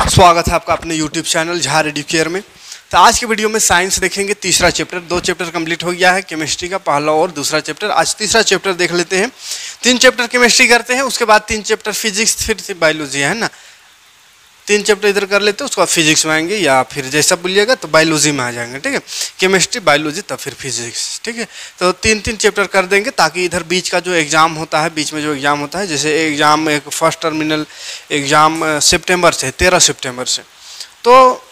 स्वागत है आपका अपने YouTube चैनल झार एडुकेयर में। तो आज की वीडियो में साइंस देखेंगे तीसरा चैप्टर। 2 चैप्टर कंप्लीट हो गया है, केमिस्ट्री का पहला और दूसरा चैप्टर। आज तीसरा चैप्टर देख लेते हैं। 3 चैप्टर केमिस्ट्री करते हैं, उसके बाद 3 चैप्टर फिजिक्स, फिर बायोलॉजी है ना। 3 चैप्टर इधर कर लेते हैं, उसके बाद फिजिक्स में आएंगे या फिर जैसा बोलिएगा तो बायोलॉजी में आ जाएंगे, ठीक है। केमिस्ट्री, बायोलॉजी, तब फिर फिजिक्स, ठीक है। तो 3-3 चैप्टर कर देंगे ताकि इधर बीच का जो एग्ज़ाम होता है, बीच में जो एग्ज़ाम होता है, जैसे एग्ज़ाम एक फर्स्ट टर्मिनल एग्ज़ाम सितंबर से 13 सितंबर से, तो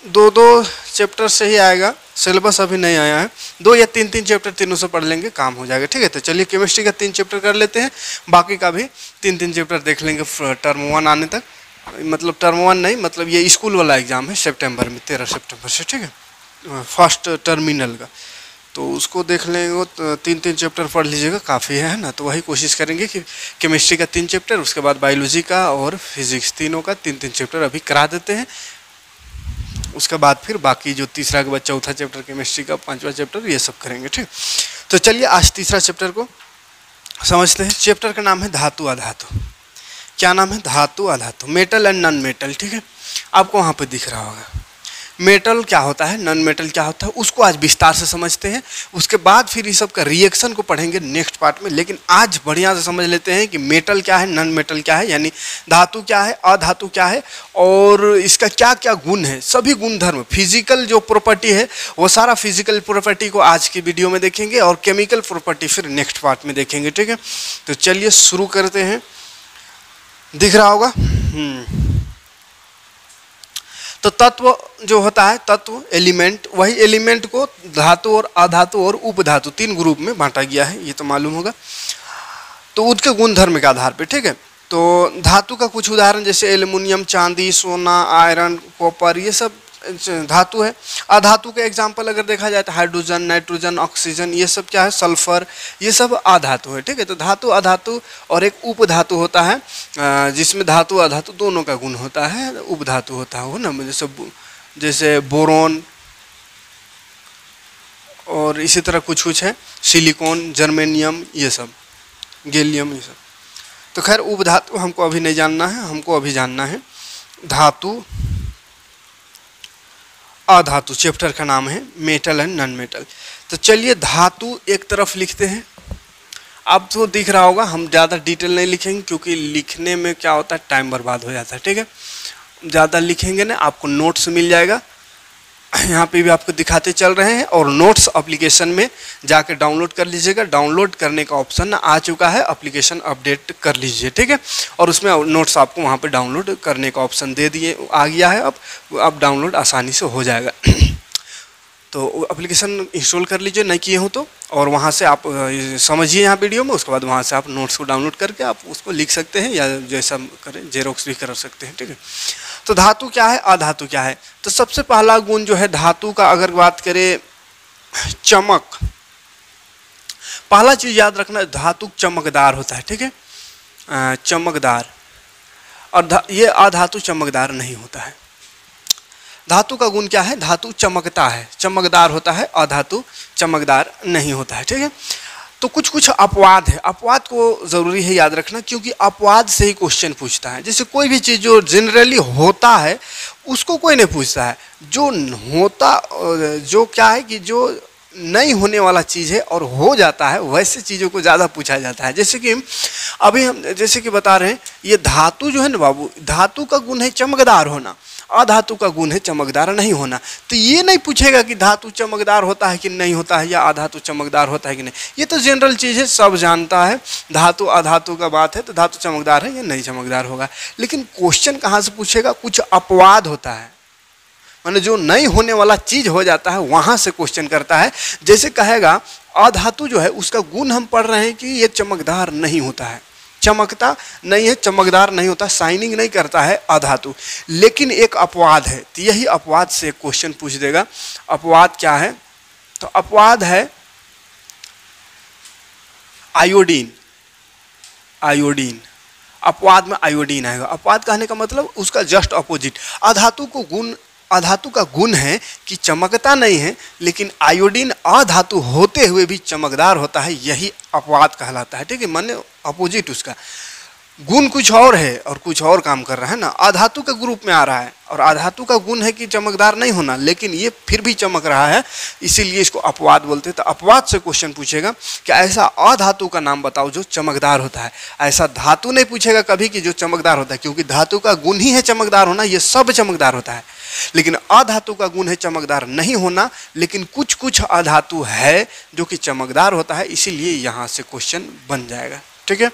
2-2 चैप्टर से ही आएगा। सिलेबस अभी नहीं आया है, 2 या 3-3 चैप्टर तीनों से पढ़ लेंगे, काम हो जाएगा, ठीक है। तो चलिए केमिस्ट्री का 3 चैप्टर कर लेते हैं, बाकी का भी 3-3 चैप्टर देख लेंगे टर्म 1 आने तक। मतलब टर्म 1 नहीं, मतलब ये स्कूल वाला एग्ज़ाम है सितंबर में, 13 सितंबर से, ठीक है, फर्स्ट टर्मिनल का। तो उसको देख लेंगे, तो 3-3 चैप्टर पढ़ लीजिएगा, काफ़ी है ना। तो वही कोशिश करेंगे कि केमिस्ट्री का 3 चैप्टर, उसके बाद बायोलॉजी का और फिजिक्स, तीनों का 3-3 चैप्टर अभी करा देते हैं। उसके बाद फिर बाकी जो तीसरा के बाद चौथा चैप्टर केमिस्ट्री का, 5वां चैप्टर, ये सब करेंगे, ठीक। तो चलिए आज तीसरा चैप्टर को समझते हैं। चैप्टर का नाम है धातु अधातु। क्या नाम है? धातु अधातु, मेटल एंड नॉन मेटल, ठीक है। आपको वहाँ पे दिख रहा होगा मेटल क्या होता है, नॉन मेटल क्या होता है, उसको आज विस्तार से समझते हैं। उसके बाद फिर इस सब का रिएक्शन को पढ़ेंगे नेक्स्ट पार्ट में। लेकिन आज बढ़िया से समझ लेते हैं कि मेटल क्या है, नॉन मेटल क्या है, यानी धातु क्या है, अधातु क्या है, और इसका क्या क्या गुण है, सभी गुण धर्म, फिजिकल जो प्रॉपर्टी है वो सारा फिजिकल प्रॉपर्टी को आज की वीडियो में देखेंगे, और केमिकल प्रॉपर्टी फिर नेक्स्ट पार्ट में देखेंगे, ठीक है। तो चलिए शुरू करते हैं। दिख रहा होगा। तो तत्व जो होता है, तत्व एलिमेंट, वही एलिमेंट को धातु और अधातु और उपधातु 3 ग्रुप में बांटा गया है, ये तो मालूम होगा। तो उसके गुण धर्म के आधार पे, ठीक है। तो धातु का कुछ उदाहरण जैसे एल्युमिनियम, चांदी, सोना, आयरन, कॉपर, ये सब धातु है। अधातु के एग्जाम्पल अगर देखा जाए तो हाइड्रोजन, नाइट्रोजन, ऑक्सीजन, ये सब क्या है, सल्फर, ये सब अधातु है, ठीक है। तो धातु अधातु और एक उपधातु होता है जिसमें धातु अधातु दोनों का गुण होता है, उपधातु होता है ना, जैसे बोरोन, और इसी तरह कुछ कुछ है, सिलिकॉन, जर्मेनियम, ये सब, गैलियम, ये सब। तो खैर उपधातु हमको अभी नहीं जानना है, हमको अभी जानना है धातु अधातु। चैप्टर का नाम है मेटल एंड नॉन मेटल। तो चलिए धातु एक तरफ लिखते हैं। अब तो दिख रहा होगा, हम ज़्यादा डिटेल नहीं लिखेंगे क्योंकि लिखने में क्या होता है, टाइम बर्बाद हो जाता है, ठीक है। ज़्यादा लिखेंगे ना, आपको नोट्स मिल जाएगा, यहाँ पे भी आपको दिखाते चल रहे हैं, और नोट्स एप्लीकेशन में जाकर डाउनलोड कर लीजिएगा। डाउनलोड करने का ऑप्शन आ चुका है, एप्लीकेशन अपडेट कर लीजिए, ठीक है। और उसमें नोट्स आपको वहाँ पे डाउनलोड करने का ऑप्शन दे दिए आ गया है, अब डाउनलोड आसानी से हो जाएगा। तो एप्लीकेशन इंस्टॉल कर लीजिए, नहीं किए हो तो, और वहाँ से आप समझिए यहाँ वीडियो में, उसके बाद वहाँ से आप नोट्स को डाउनलोड करके आप उसको लिख सकते हैं, या जैसा करें जेरोक्स भी कर सकते हैं, ठीक है। तो धातु क्या है, अधातु क्या है। तो सबसे पहला गुण जो है धातु का, अगर बात करें चमक, पहला चीज याद रखना, धातु चमकदार होता है, ठीक है, चमकदार। और ये अधातु चमकदार नहीं होता है। धातु का गुण क्या है, धातु चमकता है, चमकदार होता है, अधातु चमकदार नहीं होता है, ठीक है। तो कुछ कुछ अपवाद है, अपवाद को ज़रूरी है याद रखना, क्योंकि अपवाद से ही क्वेश्चन पूछता है। जैसे कोई भी चीज़ जो जनरली होता है उसको कोई नहीं पूछता है, जो होता, जो क्या है कि जो नहीं होने वाला चीज़ है और हो जाता है, वैसे चीज़ों को ज़्यादा पूछा जाता है। जैसे कि अभी हम जैसे कि बता रहे हैं, ये धातु जो है ना बाबू, धातु का गुण है चमकदार होना, अधातु का गुण है चमकदार नहीं होना। तो ये नहीं पूछेगा कि धातु चमकदार होता है कि नहीं होता है, या अधातु चमकदार होता है कि नहीं। ये तो जनरल चीज़ है, सब जानता है। धातु अधातु का बात है, तो धातु चमकदार है या नहीं चमकदार होगा। लेकिन क्वेश्चन कहाँ से पूछेगा, कुछ अपवाद होता है, माने जो नहीं होने वाला चीज़ हो जाता है, वहाँ से क्वेश्चन करता है। जैसे कहेगा अधातु जो है उसका गुण हम पढ़ रहे हैं कि ये चमकदार नहीं होता है, चमकता नहीं है, चमकदार नहीं होता, शाइनिंग नहीं करता है अधातु। लेकिन एक अपवाद है, तो यही अपवाद से क्वेश्चन पूछ देगा। अपवाद क्या है? तो अपवाद है आयोडीन। आयोडीन, अपवाद में आयोडीन आएगा। अपवाद कहने का मतलब उसका जस्ट अपोजिट। अधातु को गुण, अधातु का गुण है कि चमकता नहीं है, लेकिन आयोडीन अधातु होते हुए भी चमकदार होता है, यही अपवाद कहलाता है, ठीक है, माने अपोजिट उसका। गुण कुछ और है और कुछ और काम कर रहा है ना, अधातु के ग्रुप में आ रहा है और अधातु का गुण है कि चमकदार नहीं होना, लेकिन ये फिर भी चमक रहा है, इसीलिए इसको अपवाद बोलते हैं। तो अपवाद से क्वेश्चन पूछेगा कि ऐसा अधातु का नाम बताओ जो चमकदार होता है। ऐसा धातु नहीं पूछेगा कभी कि जो चमकदार होता है, क्योंकि धातु का गुण ही है चमकदार होना, ये सब चमकदार होता है। लेकिन अधातु का गुण है चमकदार नहीं होना, लेकिन कुछ कुछ अधातु है जो कि चमकदार होता है, इसीलिए यहाँ से क्वेश्चन बन जाएगा। ठीक है,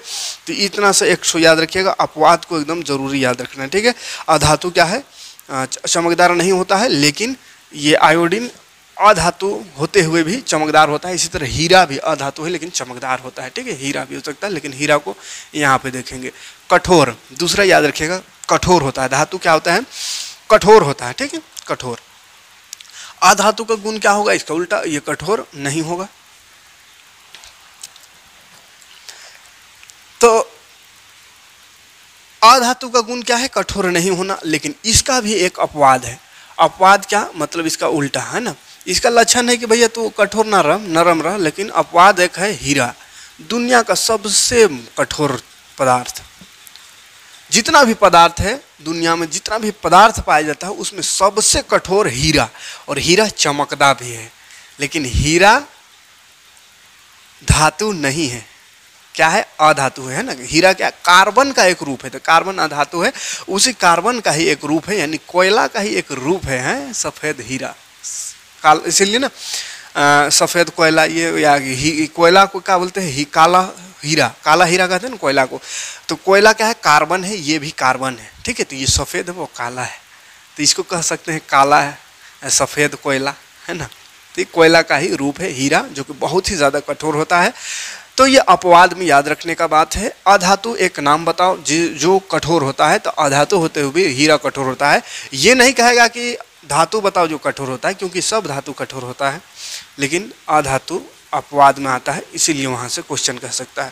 तो इतना से एक सो याद रखिएगा, अपवाद को एकदम जरूरी याद रखना है। ठीक है, अधातु क्या है, चमकदार नहीं होता है, लेकिन ये आयोडीन अधातु होते हुए भी चमकदार होता है। इसी तरह हीरा भी अधातु है लेकिन चमकदार होता है। ठीक है, हीरा भी हो सकता है, लेकिन हीरा को यहाँ पे देखेंगे। कठोर, दूसरा याद रखिएगा, कठोर होता है। धातु क्या होता है, कठोर होता है। ठीक है, कठोर। अधातु का गुण क्या होगा, इसका उल्टा, ये कठोर नहीं होगा। तो अधातु का गुण क्या है, कठोर नहीं होना, लेकिन इसका भी एक अपवाद है। अपवाद क्या मतलब, इसका उल्टा है ना। इसका लक्षण है कि भैया तू कठोर ना रह, नरम रह, लेकिन अपवाद एक है हीरा, दुनिया का सबसे कठोर पदार्थ। जितना भी पदार्थ है दुनिया में, जितना भी पदार्थ पाया जाता है उसमें सबसे कठोर हीरा, और हीरा चमकदा भी है। लेकिन हीरा धातु नहीं है, क्या है, अधातु है ना। हीरा क्या, कार्बन का एक रूप है, तो कार्बन अधातु है, उसी कार्बन का ही एक रूप है, यानी कोयला का ही एक रूप है सफ़ेद हीरा। इसीलिए ना सफ़ेद कोयला, ये या कोयला को क्या बोलते हैं, काला हीरा, काला हीरा कहते हैं ना कोयला को। तो कोयला क्या है, कार्बन है, ये भी कार्बन है। ठीक है, तो ये सफ़ेद है, वो काला है, तो इसको कह सकते हैं काला है सफ़ेद कोयला, है ना। तो ये कोयला का ही रूप है हीरा, जो कि बहुत ही ज़्यादा कठोर होता है। तो ये अपवाद में याद रखने का बात है। अधातु एक नाम बताओ जो कठोर होता है, तो अधातु होते हुए भी हीरा कठोर होता है। ये नहीं कहेगा कि धातु बताओ जो कठोर होता है, क्योंकि सब धातु कठोर होता है, लेकिन अधातु अपवाद में आता है, इसीलिए वहाँ से क्वेश्चन कह सकता है।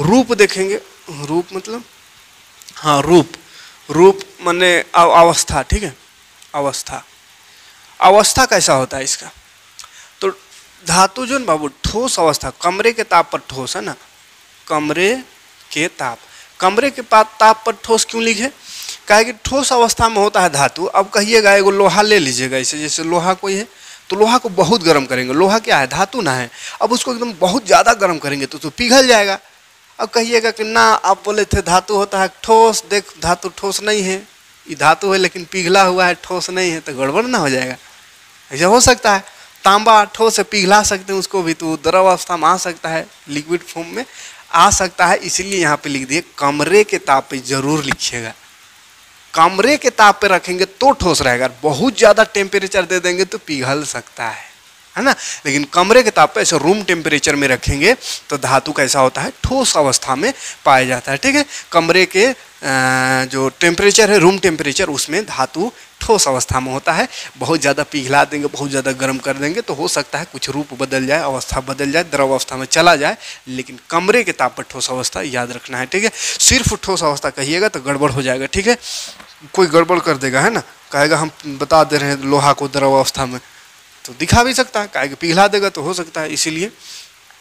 रूप देखेंगे, रूप मतलब, हाँ रूप, रूप माने अवस्था। ठीक है, अवस्था, अवस्था कैसा होता है इसका, तो धातु जो है बाबू ठोस अवस्था, कमरे के ताप पर ठोस है ना, कमरे के ताप, कमरे के ताप पर ठोस क्यों लिखे, कहे कि ठोस अवस्था में होता है धातु। अब कहिएगा एगो लोहा ले लीजिएगा, इसे जैसे लोहा कोई है, तो लोहा को बहुत गर्म करेंगे, लोहा क्या है, धातु ना है, अब उसको एकदम बहुत ज़्यादा गर्म करेंगे तो पिघल जाएगा। अब कहिएगा कि ना, आप बोले थे धातु होता है ठोस, देख धातु ठोस नहीं है, ये धातु है लेकिन पिघला हुआ है, ठोस नहीं है, तो गड़बड़ ना हो जाएगा। ऐसा हो सकता है, तांबा ठोस से पिघला सकते हैं उसको भी, तो द्रव अवस्था में आ सकता है, लिक्विड फॉर्म में आ सकता है। इसीलिए यहाँ पे लिख दिए कमरे के ताप पे, जरूर लिखिएगा, कमरे के ताप पे रखेंगे तो ठोस रहेगा, बहुत ज़्यादा टेम्परेचर दे देंगे तो पिघल सकता है ना। लेकिन कमरे के ताप पे ऐसे रूम टेम्परेचर में रखेंगे तो धातु कैसा होता है, ठोस अवस्था में पाया जाता है। ठीक है, कमरे के जो टेम्परेचर है, रूम टेम्परेचर, उसमें धातु ठोस अवस्था में होता है। बहुत ज़्यादा पिघला देंगे, बहुत ज़्यादा गर्म कर देंगे तो हो सकता है कुछ रूप बदल जाए, अवस्था बदल जाए, द्रव अवस्था में चला जाए, लेकिन कमरे के ताप पर ठोस अवस्था याद रखना है। ठीक है, सिर्फ ठोस अवस्था कहिएगा तो गड़बड़ हो जाएगा। ठीक है, कोई गड़बड़ कर देगा, है ना, कहेगा हम बता दे रहे हैं लोहा को द्रव अवस्था में, तो दिखा भी सकता है, कहेगा पिघला देगा तो हो सकता है। इसीलिए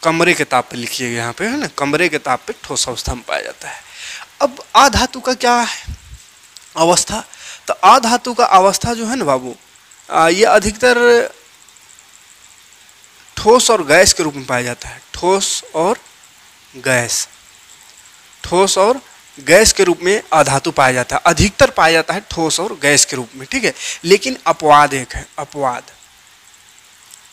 कमरे के ताप पे लिखिएगा यहाँ पे, है ना, कमरे के ताप पे ठोस अवस्था में पाया जाता है। अब अधातु का क्या है अवस्था, तो अधातु का अवस्था जो है ना बाबू, ये अधिकतर ठोस और गैस के रूप में पाया जाता है। ठोस और गैस, ठोस और गैस के रूप में अधातु पाया जाता है, अधिकतर पाया जाता है ठोस और गैस के रूप में। ठीक है, लेकिन अपवाद एक है, अपवाद,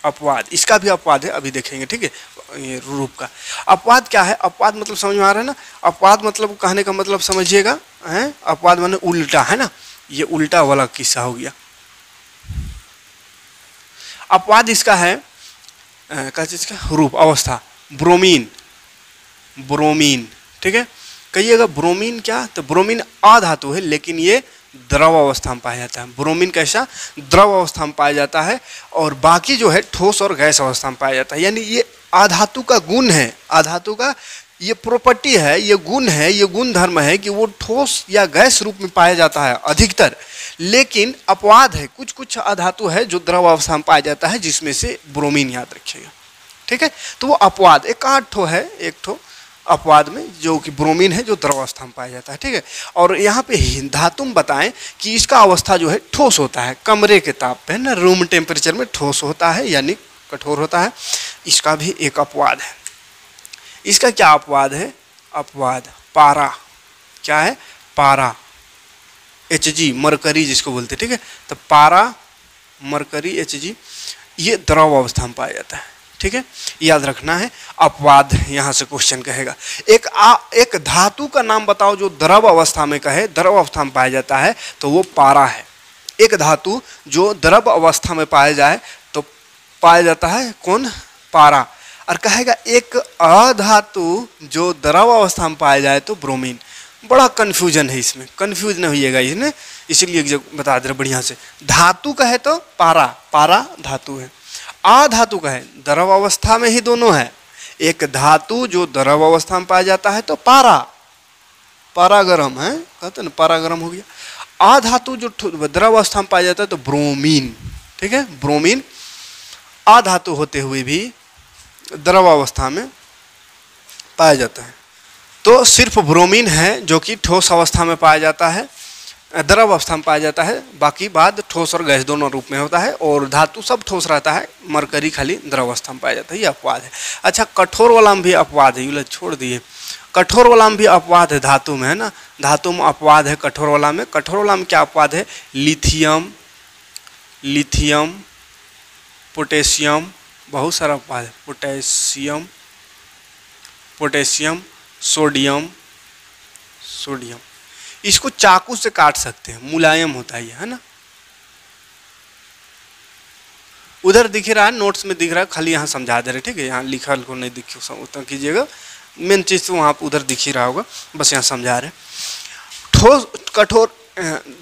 अपवाद, इसका भी अपवाद है, अभी देखेंगे। ठीक है, ये रूप का अपवाद क्या है, अपवाद मतलब समझ में आ रहा है ना, अपवाद मतलब कहने का मतलब समझिएगा, है अपवाद माने उल्टा, है ना, ये उल्टा वाला किस्सा हो गया। अपवाद इसका है क्या चीज का, रूप, अवस्था, ब्रोमीन, ब्रोमीन। ठीक है, कहिएगा ब्रोमीन क्या, तो ब्रोमीन अधातु है लेकिन ये द्रव अवस्था में पाया जाता है। ब्रोमीन कैसा, द्रव अवस्था में पाया जाता है, और बाकी जो है ठोस और गैस अवस्था में पाया जाता है। यानी ये अधातु का गुण है, अधातु का ये प्रॉपर्टी है, ये गुण है, ये गुण धर्म है कि वो ठोस या गैस रूप में पाया जाता है अधिकतर। लेकिन अपवाद है, कुछ कुछ अधातु है जो द्रव अवस्था में पाया जाता है, जिसमें से ब्रोमीन याद रखिएगा। ठीक है, तो वो अपवाद एक आठ ठो है, एक ठो अपवाद में, जो कि ब्रोमीन है, जो द्रव अवस्था में पाया जाता है, ठीक है। और यहाँ पे धातु में बताएं कि इसका अवस्था जो है ठोस होता है, कमरे के ताप पे ना, रूम टेम्परेचर में ठोस होता है यानी कठोर होता है। इसका भी एक अपवाद है। इसका क्या अपवाद है? अपवाद पारा, क्या है? पारा, Hg, मरकरी जिसको बोलते हैं, ठीक है। तो पारा, मरकरी, Hg, ये द्रव अवस्था में पाया जाता है, ठीक है, याद रखना है। अपवाद यहाँ से क्वेश्चन कहेगा। एक धातु का नाम बताओ जो द्रव अवस्था में कहे, द्रव अवस्था में पाया जाता है, तो वो पारा है। एक धातु जो द्रव अवस्था में पाया जाए तो पाया जाता है कौन? पारा। और कहेगा एक अधातु जो द्रव अवस्था में पाया जाए तो ब्रोमीन। बड़ा कन्फ्यूजन है इसमें, कन्फ्यूज न होइएगा इसमें, इसीलिए बता दे रहे बढ़िया से। धातु का है तो पारा, पारा धातु है। अधातु का है, द्रव अवस्था में ही दोनों है। एक धातु जो द्रव अवस्था में पाया जाता है तो पारा, पारागरम है, कहते ना, पारागरम हो गया। अधातु जो द्रव अवस्था में पाया जाता है तो ब्रोमीन, ठीक है, ब्रोमीन। अधातु होते हुए भी द्रव अवस्था में पाया जाता है तो सिर्फ ब्रोमीन है जो कि ठोस अवस्था में पाया जाता है, द्रव अवस्था में पाया जाता है। बाकी बाद ठोस और गैस दोनों रूप में होता है, और धातु सब ठोस रहता है, मरकरी खाली द्रव अवस्था में पाया जाता है। ये अपवाद है। अच्छा, कठोर वाला में भी अपवाद है, ये छोड़ दिए। कठोर वाला में भी अपवाद है धातु में, है ना, धातु में अपवाद है कठोर वाला में। कठोर वाला में क्या अपवाद है? लिथियम, लिथियम, पोटेशियम, बहुत सारा अपवाद है। Potassium, potassium, sodium, sodium. इसको चाकू से काट सकते हैं, मुलायम होता है ना। उधर दिख रहा है, नोट्स में दिख रहा है, खाली यहाँ समझा दे रहे, ठीक है। यहाँ लिखा को नहीं दिखिए, उतना कीजिएगा। मेन चीज़ तो वहाँ उधर दिख ही रहा होगा, बस यहाँ समझा रहे। ठोस, कठोर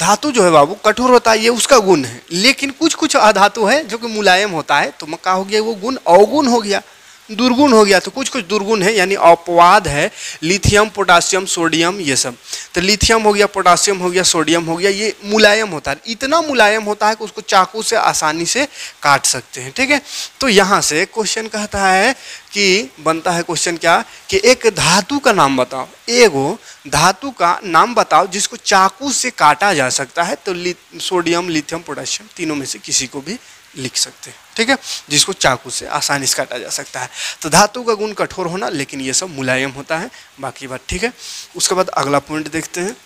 धातु जो है बाबू कठोर होता है, ये उसका गुण है। लेकिन कुछ कुछ अधातु है जो कि मुलायम होता है, तो मक्का हो गया वो गुण, अवगुण हो गया, दुर्गुण हो गया। तो कुछ कुछ दुर्गुण है, यानी अपवाद है। लिथियम, पोटासियम, सोडियम, ये सब। तो लिथियम हो गया, पोटासियम हो गया, सोडियम हो गया, ये मुलायम होता है। इतना मुलायम होता है कि उसको चाकू से आसानी से काट सकते हैं, ठीक है। तो यहाँ से क्वेश्चन कहता है कि बनता है क्वेश्चन क्या, कि एक धातु का नाम बताओ, एगो धातु का नाम बताओ जिसको चाकू से काटा जा सकता है। तो सोडियम, लिथियम, पोटासियम, तीनों में से किसी को भी लिख सकते हैं, ठीक है, जिसको चाकू से आसानी से काटा जा सकता है। तो धातु का गुण कठोर होना, लेकिन ये सब मुलायम होता है, बाकी बात ठीक है। उसके बाद अगला पॉइंट देखते हैं।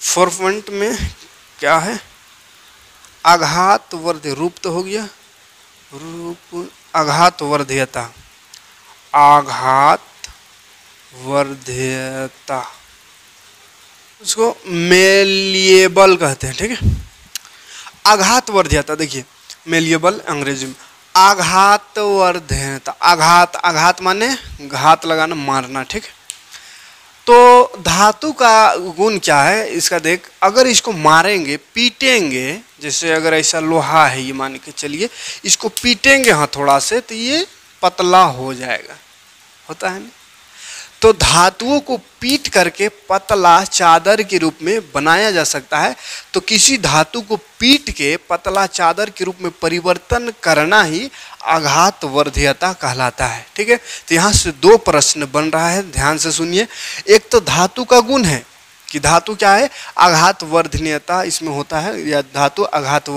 4 पॉइंट में क्या है? आघात वर्ध्य, रूप तो हो गया, रूप, आघात वर्ध्यता, आघात वर्ध्यता, उसको मेलिएबल कहते हैं, ठीक है। आघात वर्ध्यता, देखिए मेलिएबल अंग्रेजी में, आघात वर्ध्यता, आघात, आघात माने घात लगाना, मारना, ठीक है। तो धातु का गुण क्या है इसका देख, अगर इसको मारेंगे, पीटेंगे, जैसे अगर ऐसा लोहा है ये मान के चलिए, इसको पीटेंगे हथौड़ा से तो ये पतला हो जाएगा, होता है ना। तो धातुओं को पीट करके पतला चादर के रूप में बनाया जा सकता है। तो किसी धातु को पीट के पतला चादर के रूप में परिवर्तन करना ही आघात वर्ध्यता कहलाता है, ठीक है। तो यहाँ से 2 प्रश्न बन रहा है, ध्यान से सुनिए। एक तो धातु का गुण है कि धातु क्या है, आघात वर्धनीयता इसमें होता है, या धातु आघात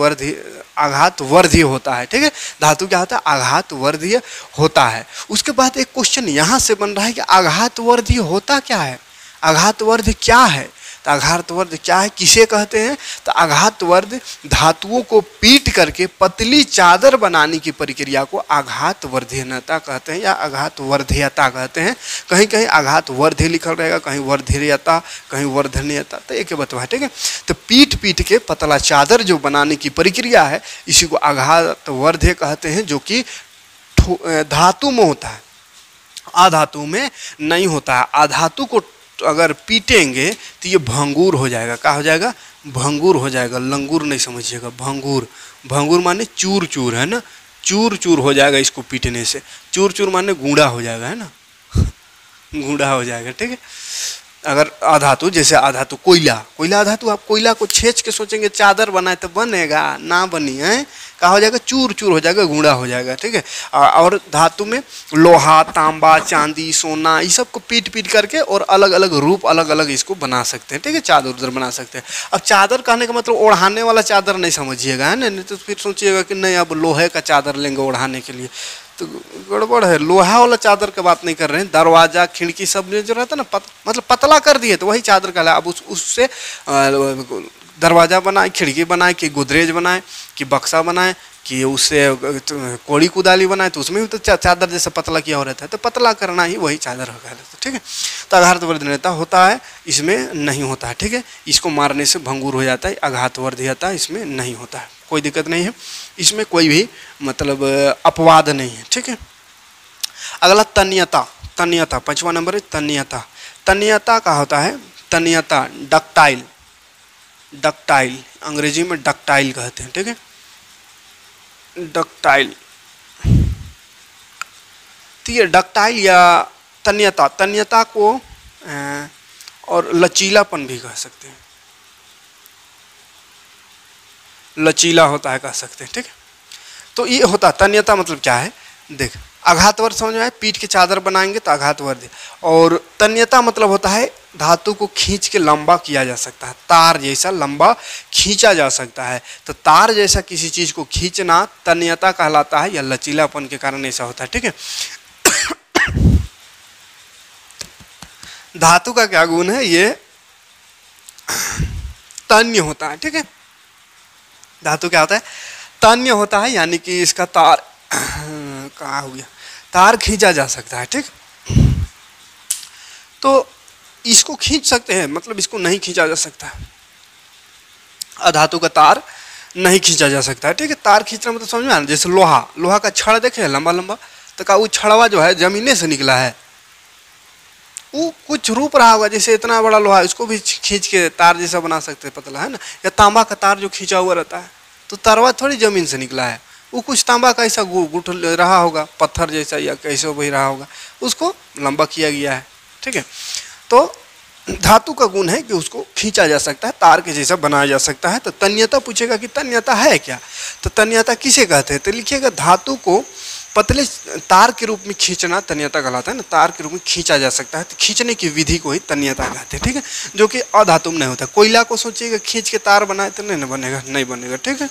वर्धी होता है, ठीक है। धातु क्या होता है? आघात वर्धीय होता है। उसके बाद एक क्वेश्चन यहाँ से बन रहा है कि आघात वर्धी होता क्या है, आघात वर्ध क्या है। तो आघात वर्ध क्या है, किसे कहते हैं? तो आघात वर्ध धातुओं को पीट करके पतली चादर बनाने की प्रक्रिया को आघात वर्धनीयता कहते हैं, या आघात वर्धीयता कहते हैं। कहीं कहीं आघात वर्धी लिखल रहेगा, कहीं वर्धीयता, कहीं वर्धनीयता, तो एक बतवा है, ठीक है। तो पीट पीट के पतला चादर जो बनाने की प्रक्रिया है, इसी को आघात वर्ध्य कहते हैं, जो कि धातु में होता है, अधातु में नहीं होता है। अधातु को अगर पीटेंगे तो ये भंगूर हो जाएगा। क्या हो जाएगा? भंगूर हो जाएगा, लंगूर नहीं समझिएगा, भंगूर। भंगूर माने चूर चूर, है ना, चूर चूर हो जाएगा इसको पीटने से। चूर चूर माने गूढ़ा हो जाएगा, है ना, गूढ़ा हो जाएगा, ठीक है। अगर अधातु, जैसे अधातु कोयला, कोयला अधातु, आप कोयला को छेच के सोचेंगे चादर बनाए तो बनेगा ना, बनी है, क्या हो जाएगा, चूर चूर हो जाएगा, गूढ़ा हो जाएगा, ठीक है। और धातु में लोहा, तांबा, चांदी, सोना, ये सब को पीट पीट करके और अलग अलग रूप, अलग अलग इसको बना सकते हैं, ठीक है, चादर उधर बना सकते हैं। अब चादर कहने का मतलब ओढ़ाने वाला चादर नहीं समझिएगा, है ना, नहीं तो फिर सोचिएगा कि नहीं अब लोहे का चादर लेंगे ओढ़ाने के लिए, तो गड़बड़ है। लोहा वाला चादर की बात नहीं कर रहे हैं, दरवाजा खिड़की सब जो रहता है ना, मतलब पतला कर दिए तो वही चादर का। अब उससे दरवाजा बनाए, खिड़की बनाए, कि गोदरेज बनाए, कि बक्सा बनाए, कि उससे कोड़ी कुदाली बनाए, तो उसमें भी तो चादर जैसा पतला किया हो रहता है, तो पतला करना ही वही चादर होगा, ठीक है। तो आघातवर्धनीयता होता है, इसमें नहीं होता है, ठीक है। इसको मारने से भंगुर हो जाता है, आघातवर्धनीयता इसमें नहीं होता है, कोई दिक्कत नहीं है, इसमें कोई भी मतलब अपवाद नहीं है, ठीक है। अगला तन्यता, तन्यता 5वां नंबर है तन्यता। तन्यता का होता है, तन्यता डक्टाइल, डक्टाइल अंग्रेजी में डक्टाइल कहते हैं, ठीक है, डक्टाइल। तो ये डक्टाइल या तन्यता, तन्यता को और लचीलापन भी कह सकते हैं, लचीला होता है कह सकते हैं, ठीक है। तो ये होता है तन्यता, मतलब क्या है, देख आघातवर्ध समझ में आए, पीठ के चादर बनाएंगे तो आघातवर्ध, और तन्यता मतलब होता है धातु को खींच के लंबा किया जा सकता है, तार जैसा लंबा खींचा जा सकता है। तो तार जैसा किसी चीज को खींचना तन्यता कहलाता है, या लचीलापन के कारण ऐसा होता है, ठीक है। धातु का क्या गुण है, ये तन्य होता है, ठीक है। धातु क्या होता है, तन्य होता है, यानी कि इसका तार कहाँ हो गया, तार खींचा जा सकता है, ठीक। तो इसको खींच सकते हैं, मतलब इसको नहीं खींचा जा सकता है, अधातु का तार नहीं खींचा जा सकता है, ठीक है। तार खींचना मतलब समझ में आना, जैसे लोहा, लोहा का छड़ देखे लंबा लंबा, तो का वो छड़वा जो है जमीने से निकला है, वो कुछ रूप रहा होगा, जैसे इतना बड़ा लोहा इसको भी खींच के तार जैसा बना सकते हैं, पतला है ना। या तांबा का तार जो खींचा हुआ रहता है, तो तारवा थोड़ी जमीन से निकला है, वो कुछ तांबा का ऐसा गुठ रहा होगा, पत्थर जैसा या कैसे भी रहा होगा, उसको लंबा किया गया है, ठीक है। तो धातु का गुण है कि उसको खींचा जा सकता है, तार के जैसा बनाया जा सकता है। तो तन्यता पूछेगा कि तन्यता है क्या, तो तन्यता किसे कहते हैं, तो लिखिएगा धातु को पतले तार के रूप में खींचना तन्यता कहलाता है ना, तार के रूप में खींचा जा सकता है, तो खींचने की विधि को ही तन्यता कहते हैं, ठीक है, जो कि अधातु में नहीं होता। कोयला को सोचिएगा खींच के तार बनाए तो नहीं बनेगा, नहीं बनेगा, ठीक है।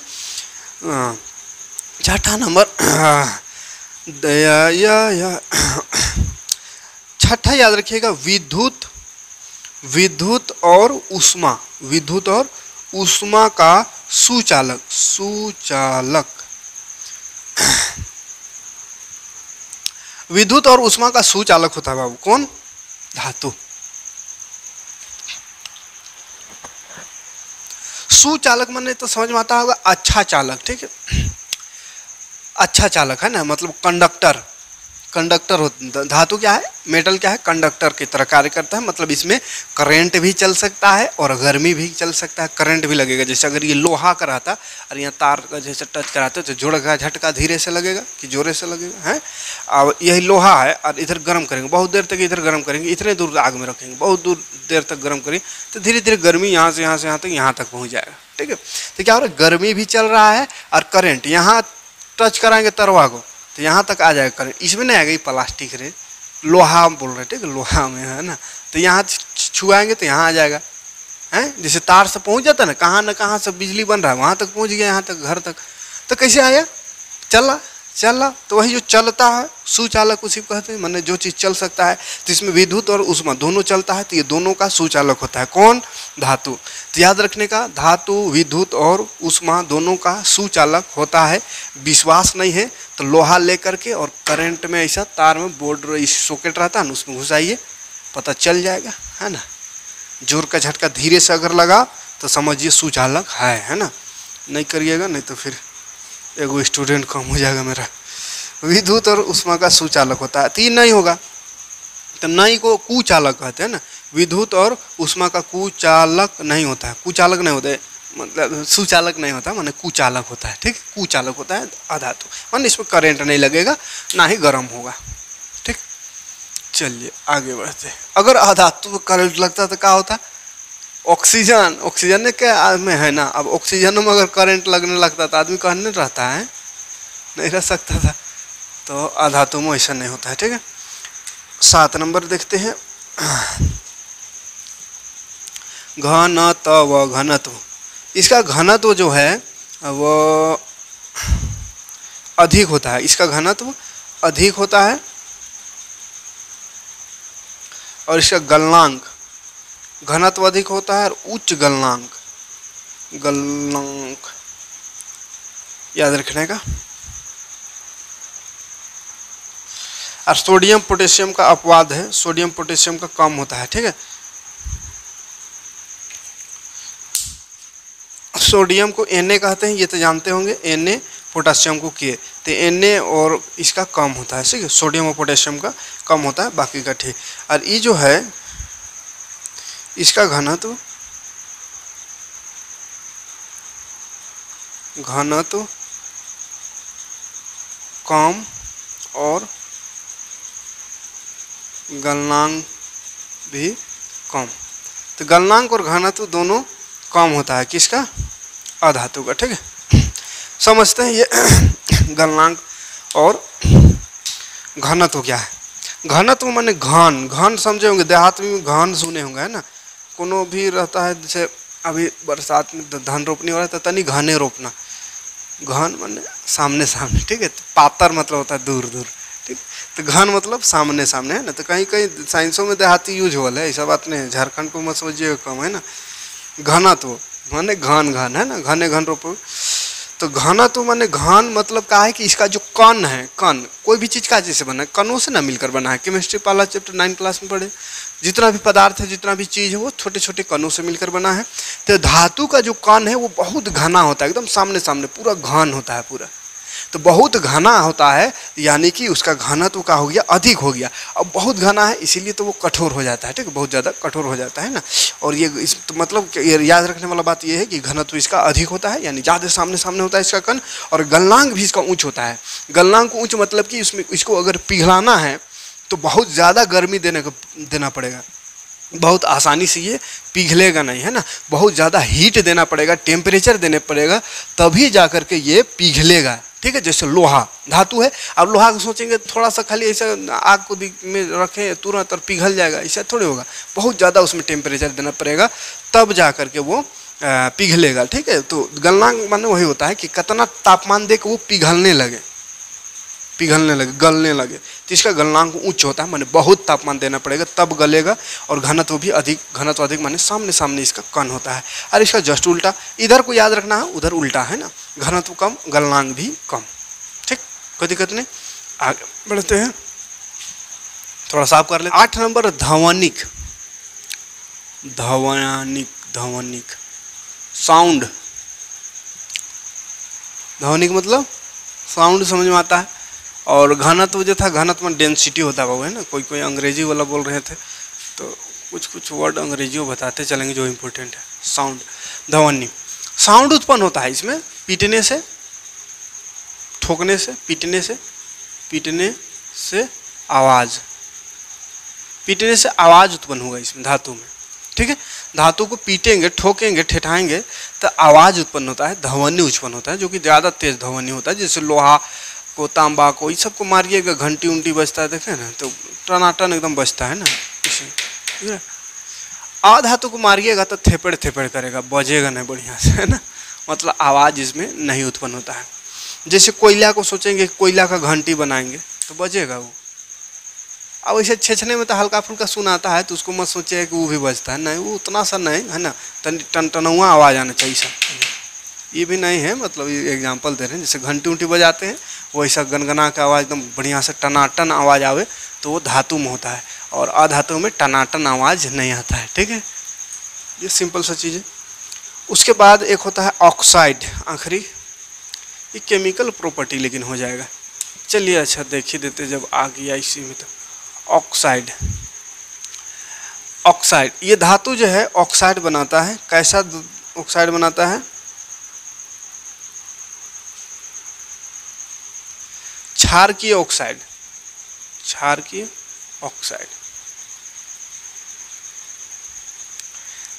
6ठा नंबर, छठा याद रखिएगा, विद्युत, विद्युत और ऊष्मा, विद्युत और ऊष्मा का सुचालक, सुचालक, विद्युत और ऊष्मा का सुचालक होता है बाबू, कौन, धातु। सुचालक माने तो समझ में आता होगा अच्छा चालक, ठीक है, अच्छा चालक है ना, मतलब कंडक्टर, कंडक्टर हो, धातु क्या है, मेटल क्या है, कंडक्टर की तरह कार्य करता है, मतलब इसमें करंट भी चल सकता है और गर्मी भी चल सकता है, करंट भी लगेगा। जैसे अगर ये लोहा का रहता और यहाँ तार का जैसे टच कराते तो जोड़ेगा, झटका धीरे से लगेगा कि जोरे से लगेगा, है। अब यही लोहा है और इधर गर्म करेंगे, बहुत देर तक इधर गर्म करेंगे, इतने दूर आग में रखेंगे, बहुत दूर देर तक गर्म करेंगे, तो धीरे धीरे गर्मी यहाँ से यहाँ तक पहुँच जाएगा, ठीक है। तो क्या हो रहा है, गर्मी भी चल रहा है और करंट, यहाँ टच कराएंगे तरवा को तो यहाँ तक आ जाएगा करंट, इसमें नहीं आएगा, ये प्लास्टिक रे, लोहा बोल रहे, ठीक है, लोहा में है ना, तो यहाँ छुआएंगे तो यहाँ आ जाएगा, हैं, जैसे तार से पहुँच जाता है ना कहाँ से बिजली बन रहा है वहाँ तक पहुँच गया, यहाँ तक घर तक, तो कैसे आया, चला, तो वही जो चलता है सुचालक उसी को कहते हैं, माने जो चीज़ चल सकता है, तो इसमें विद्युत और ऊष्मा दोनों चलता है, तो ये दोनों का सुचालक होता है, कौन, धातु। तो याद रखने का, धातु विद्युत और ऊष्मा दोनों का सुचालक होता है। विश्वास नहीं है तो लोहा लेकर के और करंट में ऐसा तार में बोर्ड सॉकेट रहता है ना, उसमें घुसाइए, पता चल जाएगा, है ना। जोर का झटका धीरे से अगर लगा तो समझिए सुचालक है ना, नहीं करिएगा नहीं तो फिर एगो स्टूडेंट कम हो जाएगा मेरा। विद्युत और ऊष्मा का सुचालक होता है, तीन नहीं होगा तो नहीं को कुचालक कहते हैं ना, विद्युत और ऊष्मा का कुचालक नहीं होता है, कुचालक नहीं होता है, मतलब सुचालक नहीं होता, माने कुचालक होता है, ठीक, कुचालक होता है अधातु, माने इसमें करंट नहीं लगेगा ना ही गर्म होगा, ठीक। चलिए आगे बढ़ते हैं। अगर अधातु में करंट लगता तो क्या होता, ऑक्सीजन, ऑक्सीजन क्या में है ना, अब ऑक्सीजन में अगर करंट लगने लगता तो आदमी कहने रहता है, नहीं रह सकता था। तो अधातु में ऐसा नहीं होता है, ठीक है। 7 नंबर देखते हैं, घनत्व, घनत्व। इसका घनत्व जो है वो अधिक होता है, इसका घनत्व अधिक होता है, और इसका गलनांक, घनत्व अधिक होता है और उच्च गलनांक, गलनांक याद रखने का। और सोडियम पोटेशियम का अपवाद है, सोडियम पोटेशियम का कम होता है, ठीक है। सोडियम को Na कहते हैं, ये तो जानते होंगे, Na, पोटेशियम को K, तो Na और इसका कम होता है, ठीक है, सोडियम और पोटेशियम का कम होता है, बाकी का ठीक। और ये जो है इसका घनत्व, घनत्व कम और गलनांक भी कम, तो गलनांक और घनत्व दोनों कम होता है, किसका, अधातु का, ठीक है। समझते हैं ये गलनांक और घनत्व क्या है। घनत्व माने घन, घन समझे होंगे, देहात में घन सुने होंगे, है ना। कोनो भी रहता है, जैसे अभी बरसात में धान रोपनी हो रहा है तो तनी घने रोपना, घन माने सामने सामने, ठीक है। तो पातर मतलब होता है दूर दूर, ठीक। तो घन मतलब सामने सामने, है ना। तो कहीं कहीं साइंसों में देहाती यूज हो है, ऐसा बात नहीं है, झारखंड को मत समझिए कम, है ना। घनत्व माने घन घन, है ना, घने घन रोपो। तो घनत्व माने घन मतलब क्या है कि इसका जो कण है, कण कोई भी चीज़ का जैसे बना है, कणों से ना मिलकर बना है। केमिस्ट्री पहला चैप्टर 9 क्लास में पढ़े, जितना भी पदार्थ है, जितना भी चीज़ है, वो छोटे छोटे कणों से मिलकर बना है। तो धातु का जो कण है वो बहुत घना होता है, एकदम सामने सामने पूरा घन होता है पूरा। तो बहुत घना होता है, यानी कि उसका घनत्व का हो गया, अधिक हो गया। अब बहुत घना है इसीलिए तो वो कठोर हो जाता है, ठीक है, बहुत ज़्यादा कठोर हो जाता है ना। और ये इस तो मतलब याद रखने वाला बात ये है कि घनत्व इसका अधिक होता है, यानी ज़्यादा सामने सामने होता है इसका कण। और गलनांक भी इसका ऊँच होता है। गलनांक ऊँच मतलब कि इसमें इसको अगर पिघलाना है तो बहुत ज़्यादा गर्मी देना पड़ेगा, बहुत आसानी से ये पिघलेगा नहीं, है ना। बहुत ज़्यादा हीट देना पड़ेगा, टेम्परेचर देने पड़ेगा, तभी जा कर के ये पिघलेगा, ठीक है। जैसे लोहा धातु है, अब लोहा को सोचेंगे थोड़ा सा खाली ऐसा आग को में रखें तुरंत और पिघल जाएगा, ऐसा थोड़ी होगा। बहुत ज़्यादा उसमें टेम्परेचर देना पड़ेगा, तब जा कर के वो पिघलेगा, ठीक है। तो गलनांक माने वही होता है कि कितना तापमान दे के वो पिघलने लगे, गलने लगे। तो इसका गलनांक उच्च होता है, माने बहुत तापमान देना पड़ेगा तब गलेगा। और घनत्व भी अधिक, घनत्व अधिक माने सामने सामने इसका कण होता है। और इसका जस्ट उल्टा, इधर को याद रखना है, उधर उल्टा, है ना। घनत्व कम, गलनांक भी कम, ठीक, कोई दिक्कत नहीं। आगे बढ़ते हैं, थोड़ा साफ कर ले। 8 नंबर ध्वनिक, ध्वनिक, ध्वनिक साउंड। ध्वनिक मतलब साउंड समझ में आता है। और घनत्व जो था, घनत्व में डेंसिटी होता है, ना। कोई कोई अंग्रेजी वाला बोल रहे थे तो कुछ कुछ वर्ड अंग्रेजी में बताते चलेंगे जो इम्पोर्टेंट है। साउंड, ध्वनि, साउंड उत्पन्न होता है इसमें पीटने से, ठोकने से, पीटने से आवाज़, पीटने से आवाज़ उत्पन्न होगा इसमें धातु में, ठीक है। धातु को पीटेंगे, ठोकेंगे, ठेठाएंगे तो आवाज़ उत्पन्न होता है, ध्वनि उत्पन्न होता है, जो कि ज़्यादा तेज ध्वनि होता है। जैसे लोहा को, तांबा को, ये सबको मारिएगा, घंटी उंटी बजता है, देखें ना, तो टनाटन एकदम बजता है ना। इसे अधातु को मारिएगा तो थेपड़ थेपड़ करेगा, बजेगा नहीं बढ़िया से, है ना। मतलब आवाज़ इसमें नहीं उत्पन्न होता है। जैसे कोयला को सोचेंगे, कोयला का घंटी बनाएंगे तो बजेगा वो। अब ऐसे छेछने में तो हल्का फुल्का सुनाता है, तो उसको मत सोचिए कि वो भी बजता है, नहीं, वो उतना सा नहीं, है ना। टनटनुआ आवाज़ आना चाहिए सब, ये भी नहीं है, मतलब ये एग्जांपल दे रहे हैं। जैसे घंटी उंटी बजाते हैं वैसा गनगना का आवाज़ एकदम बढ़िया से टनाटन आवाज़ आवे तो वो धातु में होता है। और अधातु में टनाटन आवाज़ नहीं आता है, ठीक है। ये सिंपल सा चीज़ है। उसके बाद एक होता है ऑक्साइड, आखिरी, ये केमिकल प्रॉपर्टी लेकिन हो जाएगा। चलिए अच्छा देख ही देते जब आ गया इसी में। तो ऑक्साइड, ऑक्साइड ये धातु जो है ऑक्साइड बनाता है। कैसा ऑक्साइड बनाता है? क्षारकीय ऑक्साइड, क्षारकीय ऑक्साइड।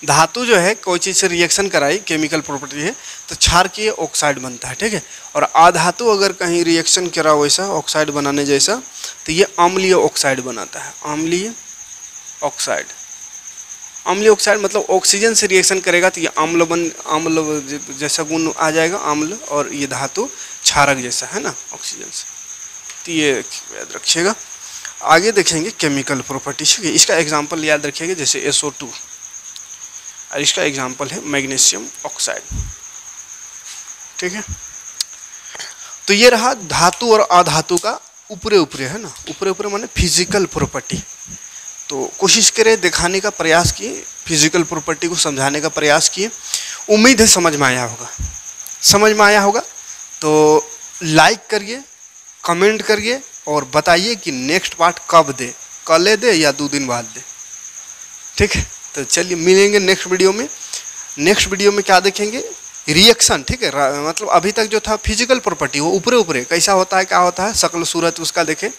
धातु जो है कोई चीज़ से रिएक्शन कराई, केमिकल प्रॉपर्टी है, तो क्षारकीय ऑक्साइड बनता है, ठीक है। और अधातु अगर कहीं रिएक्शन करा वैसा ऑक्साइड बनाने जैसा, तो ये अम्लीय ऑक्साइड बनाता है, अम्लीय ऑक्साइड। अम्लीय ऑक्साइड मतलब ऑक्सीजन से रिएक्शन करेगा तो ये अम्ल जैसा गुण आ जाएगा, अम्ल, और ये धातु क्षारक जैसा है ना ऑक्सीजन से, तो ये याद रखिएगा। आगे देखेंगे केमिकल प्रॉपर्टीज, इसका एग्जांपल याद रखिएगा, जैसे SO2, और इसका एग्जांपल है मैग्नीशियम ऑक्साइड, ठीक है। तो ये रहा धातु और अधातु का ऊपरे ऊपरे, है ना, ऊपरे ऊपरे माने फिजिकल प्रॉपर्टी। तो कोशिश करें दिखाने का प्रयास किए, फिजिकल प्रॉपर्टी को समझाने का प्रयास किए। उम्मीद है समझ में आया होगा, समझ में आया होगा। तो लाइक करिए, कमेंट करिए और बताइए कि नेक्स्ट पार्ट कब दे, कल दे या 2 दिन बाद दे, ठीक है। तो चलिए मिलेंगे नेक्स्ट वीडियो में। नेक्स्ट वीडियो में क्या देखेंगे, रिएक्शन, ठीक है। मतलब अभी तक जो था फिजिकल प्रॉपर्टी वो ऊपरे ऊपरे कैसा होता है, क्या होता है, शक्ल सूरत उसका देखे,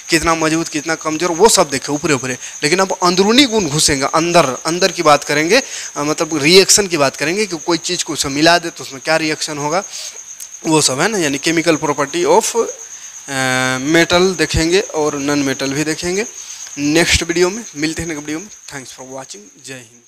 कितना मजबूत कितना कमजोर, वो सब देखे ऊपरे ऊपरे। लेकिन अब अंदरूनी गुण घुसेंगे, अंदर अंदर की बात करेंगे, मतलब रिएक्शन की बात करेंगे कि कोई चीज़ को उसमें मिला दे तो उसमें क्या रिएक्शन होगा, वो सब है ना, यानी केमिकल प्रॉपर्टी ऑफ मेटल देखेंगे और नॉन मेटल भी देखेंगे नेक्स्ट वीडियो में। मिलते हैं नेक्स्ट वीडियो में। Thanks for watching. जय हिंद।